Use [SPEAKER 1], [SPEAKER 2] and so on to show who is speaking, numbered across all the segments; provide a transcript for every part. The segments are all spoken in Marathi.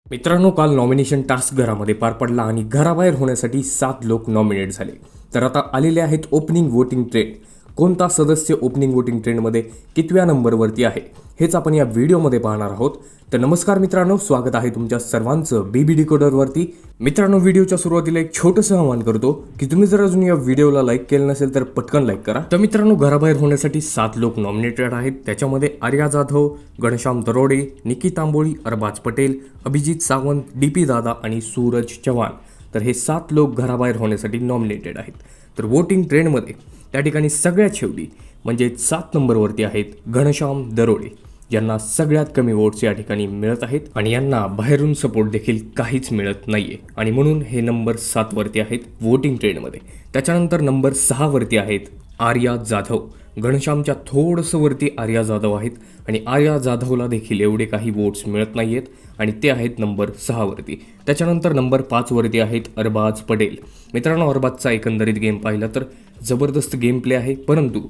[SPEAKER 1] मित्रांनो, काल नॉमिनेशन टास्क घरामध्ये पार पडला आणि घराबाहेर होण्यासाठी 7 लोक नॉमिनेट झाले. तर आता आलेले आहेत ओपनिंग वोटिंग ट्रेंड. कोणता सदस्य ओपनिंग वोटिंग ट्रेंडमध्ये कितव्या नंबरवरती आहे हेच आपण या व्हिडिओमध्ये पाहणार आहोत. तर नमस्कार मित्रांनो, स्वागत आहे तुमच्या सर्वांचं बीबी डिकोडरवरती. मित्रांनो, व्हिडिओच्या सुरुवातीला एक छोटंसं आवाहन करतो की तुम्ही जर अजून या व्हिडिओला लाईक केलं नसेल तर पटकन लाईक करा. तर मित्रांनो, घराबाहेर होण्यासाठी 7 लोक नॉमिनेटेड आहेत. त्याच्यामध्ये आर्या जाधव, घनश्याम दरोडे, निकी तांबोळी, अरबाज पटेल, अभिजित सावंत, DP दादा आणि सूरज चव्हाण. तर हे 7 लोक घराबाहेर होण्यासाठी नॉमिनेटेड आहेत. तर वोटिंग ट्रेंडमध्ये त्या ठिकाणी सगळ्यात शेवटी म्हणजे 7 नंबरवरती आहेत घनश्याम दरोडे, यांना सगळ्यात कमी वोट्स या ठिकाणी मिळत आहेत आणि यांना बाहेरून सपोर्ट देखील काहीच मिळत नाहीये आणि म्हणून हे नंबर 7 वरती आहेत वोटिंग ट्रेंडमध्ये. त्याच्यानंतर नंबर 6 वरती आहेत आर्या जाधव. घनश्यामच्या थोडंसं वरती आर्या जाधव आहेत आणि आर्या जाधवला देखील एवढे काही वोट्स मिळत नाही आहेत आणि ते आहेत नंबर 6 वरती. त्याच्यानंतर नंबर 5 वरती आहेत अरबाज पटेल. मित्रांनो, अरबाजचा एकंदरीत गेम पाहिला तर जबरदस्त गेम प्ले आहे, परंतु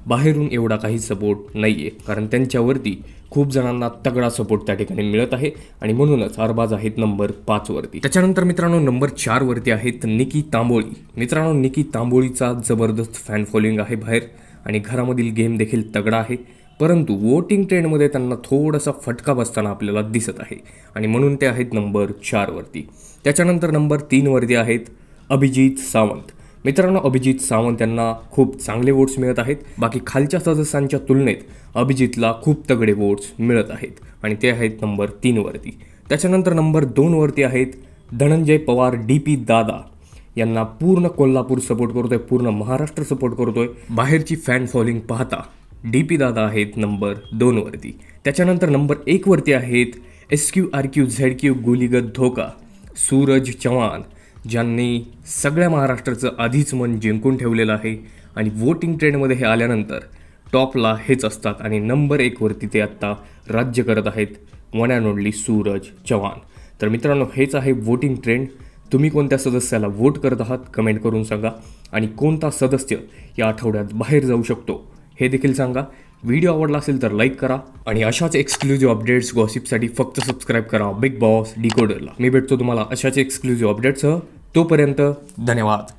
[SPEAKER 1] बाहेरून एवढा काही सपोर्ट नाही आहे, कारण त्यांच्यावरती खूप जणांना तगडा सपोर्ट त्या ठिकाणी मिळत आहे आणि म्हणूनच अरबाज आहेत नंबर 5 वरती. त्याच्यानंतर मित्रांनो, नंबर 4 वरती आहेत निकी तांबोळी. मित्रांनो, निकी तांबोळीचा जबरदस्त फॅन फॉलोइंग आहे बाहेर आणि घरामधील गेम देखील तगडा आहे, परंतु वोटिंग ट्रेंडमध्ये त्यांना थोडासा फटका बसताना आपल्याला दिसत आहे आणि म्हणून ते आहेत नंबर 4 वरती. त्याच्यानंतर नंबर 3 वरती आहेत अभिजित सावंत. मित्रांनो, अभिजित सावंत यांना खूप चांगले वोट्स मिळत आहेत. बाकी खालच्या सदस्यांच्या तुलनेत अभिजितला खूप तगडे वोट्स मिळत आहेत आणि ते आहेत नंबर 3 वरती. त्याच्यानंतर नंबर 2 वरती आहेत धनंजय पवार. DP दादा यांना पूर्ण कोल्हापूर सपोर्ट करतोय, पूर्ण महाराष्ट्र सपोर्ट करतोय. बाहेरची फॅन फॉलोइंग पाहता DP दादा आहेत नंबर 2 वरती. त्याच्यानंतर नंबर 1 वरती आहेत SQRQZQ गुलीगत धोका सूरज चव्हाण, ज्यांनी सगळ्या महाराष्ट्राचं आधीच मन जिंकून ठेवलेलं आहे आणि वोटिंग ट्रेंडमध्ये हे आल्यानंतर टॉपला हेच असतात आणि नंबर 1 वरती ते आत्ता राज्य करत आहेत, one and only Suraj Chavan. तर मित्रांनो, हेच आहे वोटिंग ट्रेंड. तुम्ही कोणत्या सदस्याला वोट करत आहात कमेंट करून सांगा आणि कोणता सदस्य या आठवड्यात बाहेर जाऊ शकतो हे देखील सांगा. व्हिडिओ आवडला असेल तर लाईक करा आणि अशाच एक्सक्लुझिव्ह अपडेट्स गॉसिपसाठी फक्त सबस्क्राईब करा बिग बॉस डिकोडरला. मी भेटतो तुम्हाला अशाच एक्सक्लुझिव्ह अपडेट्ससह. तोपर्यंत धन्यवाद.